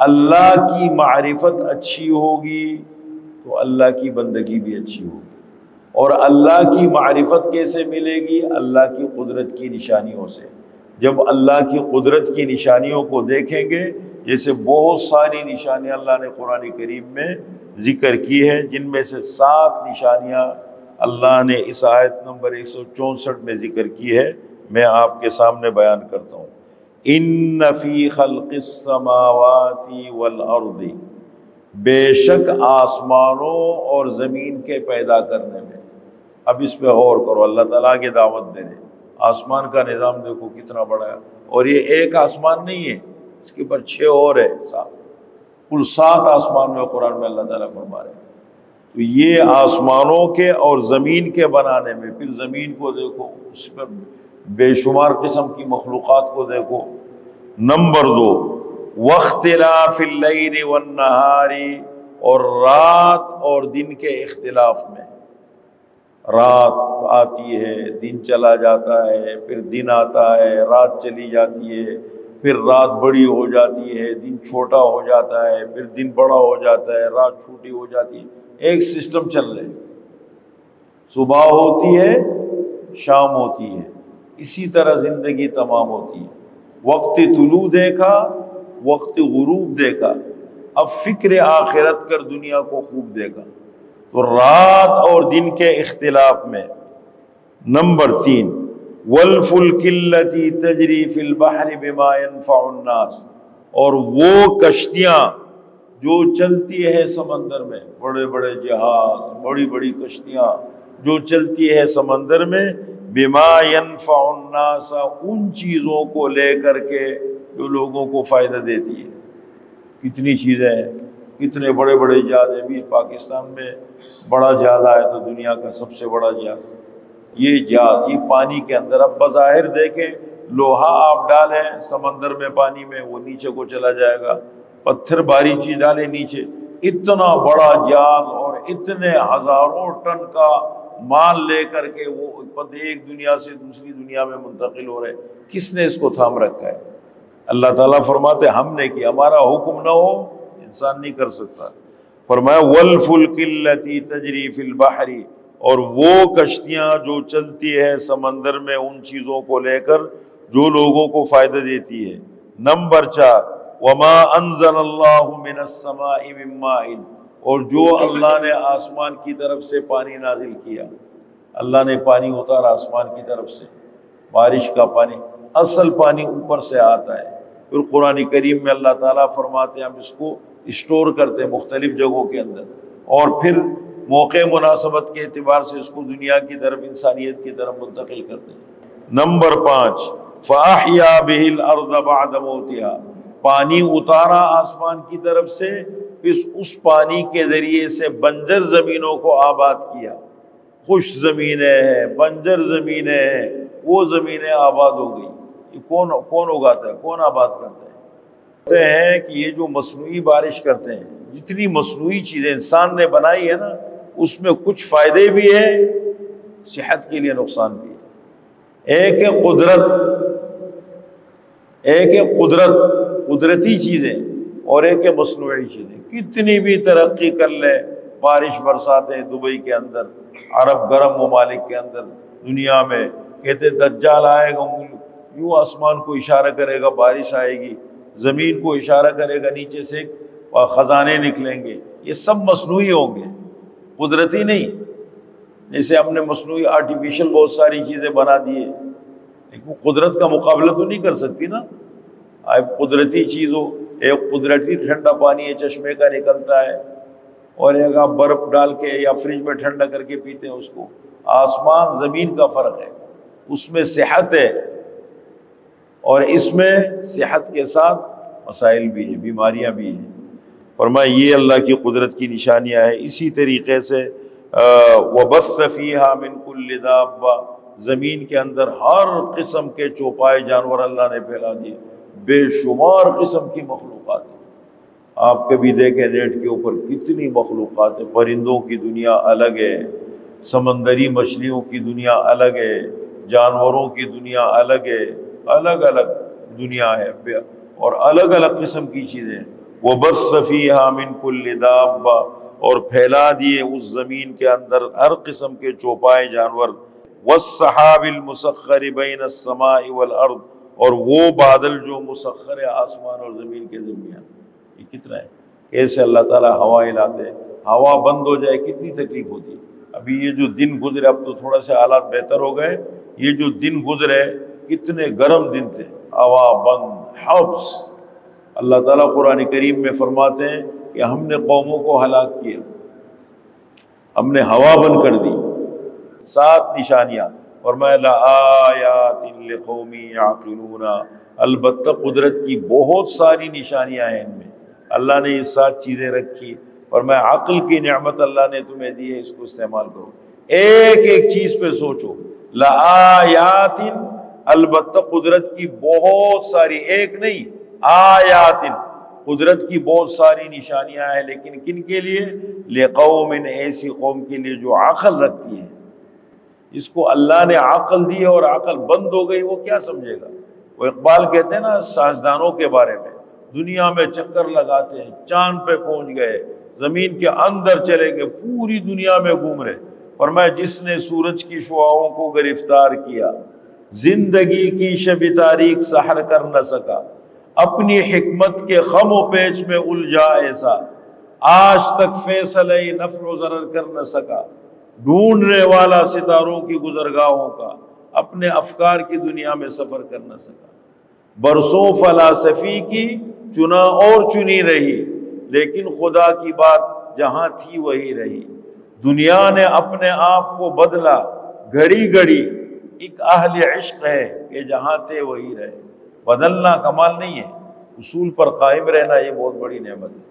اللہ کی معرفت اچھی ہوگی تو اللہ کی بندگی بھی اچھی ہوگی. اور اللہ کی معرفت کیسے ملے گی؟ اللہ کی قدرت کی نشانیوں سے. جب اللہ کی قدرت کی نشانیوں کو دیکھیں گے، جیسے بہت ساری نشانیاں اللہ نے قرآن کریم میں ذکر کی ہے، جن میں سے 7 نشانیاں اللہ نے اس آیت نمبر 164 میں ذکر کی ہے، میں آپ کے سامنے بیان کرتا ہوں. ان فی خلق السماوات والارض، بے شک آسمانوں اور زمین کے پیدا کرنے میں. اب اس پہ غور کرو، اللہ تعالیٰ کی دعوت دے رہے. آسمان کا نظام دیکھو کتنا بڑا ہے، اور یہ ایک آسمان نہیں ہے، اس کے اوپر 6 اور ہے، کل 7 آسمان میں قرآن میں اللہ تعالیٰ فرما رہے ہیں. تو یہ آسمانوں کے اور زمین کے بنانے میں، پھر زمین کو دیکھو، اس پر بے شمار قسم کی مخلوقات کو دیکھو. نمبر 2، واختلاف اللیل والنہار، اور رات اور دن کے اختلاف میں. رات آتی ہے، دن چلا جاتا ہے، پھر دن آتا ہے، رات چلی جاتی ہے، پھر رات بڑی ہو جاتی ہے، دن چھوٹا ہو جاتا ہے، پھر دن بڑا ہو جاتا ہے، رات چھوٹی ہو جاتی ہے. ایک سسٹم چل رہا ہے. صبح ہوتی ہے، شام ہوتی ہے، اسی طرح زندگی تمام ہوتی ہے. وقت طلوع دیکھا، وقت غروب دیکھا، اب فکر آخرت کر دنیا کو خوب دیکھا. تو رات اور دن کے اختلاف میں. نمبر 3، والفلک التی تجری فی البحر بما ينفع الناس، اور وہ کشتیاں جو چلتی ہے سمندر میں، بڑے بڑے جہاز، بڑی بڑی کشتیاں جو چلتی ہے سمندر میں، بما ينفع الناس، ان چیزوں کو لے کر کے جو لوگوں کو فائدہ دیتی ہے. کتنی چیزیں ہیں، کتنے بڑے بڑے جہاز ہیں. بھی پاکستان میں بڑا جہاز آیا تو دنیا کا سب سے بڑا جہاز، یہ جہاز، یہ پانی کے اندر. اب بظاہر دیکھیں، لوہا آپ ڈالیں سمندر میں، پانی میں، وہ نیچے کو چلا جائے گا. پتھر بھاری چیز ڈالیں نیچے، اتنا بڑا جہاز اور اتنے ہزاروں ٹن کا مال لے کر کے وہ ایک دنیا سے دوسری دنیا میں منتقل ہو رہے. کس نے اس کو تھام رکھا ہے؟ اللہ تعالیٰ فرماتے ہم نے کیا. ہمارا حکم نہ ہو انسان نہیں کر سکتا. فرمایا والفلک التی تجری فی البحر، اور وہ کشتیاں جو چلتی ہے سمندر میں ان چیزوں کو لے کر جو لوگوں کو فائدہ دیتی ہے. نمبر 4، وما انزل اللہ من السماء من ماء، اور جو اللہ نے آسمان کی طرف سے پانی نازل کیا. اللہ نے پانی اتارا آسمان کی طرف سے، بارش کا پانی. اصل پانی اوپر سے آتا ہے، پھر قرآن کریم میں اللہ تعالیٰ فرماتے ہیں ہم اس کو اسٹور کرتے ہیں مختلف جگہوں کے اندر، اور پھر موقع مناسبت کے اعتبار سے اس کو دنیا کی طرف، انسانیت کی طرف منتقل کرتے ہیں. نمبر 5، فَأَحْيَا بِهِ الْأَرْضَ بَعْدَ مَوْتِهَا، پانی اتارا آسمان کی طرف سے، پھر اس پانی کے ذریعے سے بنجر زمینوں کو آباد کیا. خوش زمینیں ہیں، بنجر زمینیں ہیں، وہ زمینیں آباد ہو گئی. یہ کون اگاتا ہے، کون آباد کرتا ہے؟ کہتے ہیں کہ یہ جو مصنوعی بارش کرتے ہیں، جتنی مصنوعی چیزیں انسان نے بنائی ہے نا، اس میں کچھ فائدے بھی ہیں، صحت کے لیے نقصان بھی ہے. ایک ہے قدرت، قدرتی چیزیں، اور ایک ہے مصنوعی چیزیں. کتنی بھی ترقی کر لے، بارش برساتے دبئی کے اندر، عرب گرم ممالک کے اندر، دنیا میں کہتے دجال آئے گا، یوں آسمان کو اشارہ کرے گا بارش آئے گی، زمین کو اشارہ کرے گا نیچے سے خزانے نکلیں گے. یہ سب مصنوعی ہوں گے، قدرتی نہیں. جیسے ہم نے مصنوعی آرٹیفیشل بہت ساری چیزیں بنا دی ہے، لیکن قدرت کا مقابلہ تو نہیں کر سکتی نا. اب قدرتی چیز ہو، ایک قدرتی ٹھنڈا پانی ہے چشمے کا نکلتا ہے، اور ایک آپ برف ڈال کے یا فریج میں ٹھنڈا کر کے پیتے ہیں اس کو. آسمان زمین کا فرق ہے. اس میں صحت ہے، اور اس میں صحت کے ساتھ مسائل بھی ہیں، بیماریاں بھی ہیں. فرمایا یہ اللہ کی قدرت کی نشانیاں ہیں. اسی طریقے سے وَبَثَّ فِيهَا مِن كُلِّ دَابَّةٍ، زمین کے اندر ہر قسم کے چوپائے جانور اللہ نے پھیلا دیے. بے شمار قسم کی مخلوقات ہیں. آپ کبھی دیکھیں نیٹ کے اوپر کتنی مخلوقات ہیں. پرندوں کی دنیا الگ ہے، سمندری مچھلیوں کی دنیا الگ ہے، جانوروں کی دنیا الگ ہے. الگ الگ دنیا ہے، اور الگ الگ قسم کی چیزیں. وبث فیہا من کل دابہ، اور پھیلا دیے اس زمین کے اندر ہر قسم کے چوپائے جانور، والسحاب المسخر بین السماء والارض، اور وہ بادل جو مسخر ہے آسمان اور زمین کے درمیان۔ یہ کتنا ہے، کیسے اللہ تعالیٰ ہوائیں لاتے ہیں، ہوا بند ہو جائے کتنی تکلیف ہوتی ہے۔ ابھی یہ جو دن گزرے، اب تو تھوڑا سے حالات بہتر ہو گئے، یہ جو دن گزرے کتنے گرم دن تھے، ہوا بند، حبس۔ اللہ تعالیٰ قرآن کریم میں فرماتے ہیں کہ ہم نے قوموں کو ہلاک کیا، ہم نے ہوا بند کر دی۔ 7 نشانیاں، فرمایا لآیات لقوم یعقلون، البتہ قدرت کی بہت ساری نشانیاں ہیں ان میں، اللہ نے یہ 7 چیزیں رکھی، فرمایا عقل کی نعمت اللہ نے تمہیں دی ہے، اس کو استعمال کرو، ایک ایک چیز پہ سوچو۔ لآیات، البتہ قدرت کی بہت ساری، ایک نہیں، آیات، قدرت کی بہت ساری نشانیاں ہیں، لیکن کن کے لیے؟ لقوم، ایسی قوم کے لیے جو عقل رکھتی ہے۔ جس کو اللہ نے عقل دی اور عقل بند ہو گئی، وہ کیا سمجھے گا؟ وہ اقبال کہتے ہیں نا سائنسدانوں کے بارے میں، دنیا میں چکر لگاتے ہیں، چاند پہ پہنچ گئے، زمین کے اندر چلے گئے، پوری دنیا میں گھوم رہے۔ فرمایا جس نے سورج کی شعاؤں کو گرفتار کیا، زندگی کی شب تاریک سحر کر نہ سکا، اپنی حکمت کے خم و پیچ میں الجھا ایسا، آج تک فیصلہ نفع و ضرر کر نہ سکا، ڈھونڈنے والا ستاروں کی گزرگاہوں کا، اپنے افکار کی دنیا میں سفر کر نہ سکا۔ برسوں فلاسفی کی چنا اور چنی رہی، لیکن خدا کی بات جہاں تھی وہی رہی۔ دنیا نے اپنے آپ کو بدلا، گھڑی گھڑی ایک اہل عشق ہے کہ جہاں تھے وہی رہے۔ بدلنا کمال نہیں ہے، اصول پر قائم رہنا یہ بہت بڑی نعمت ہے۔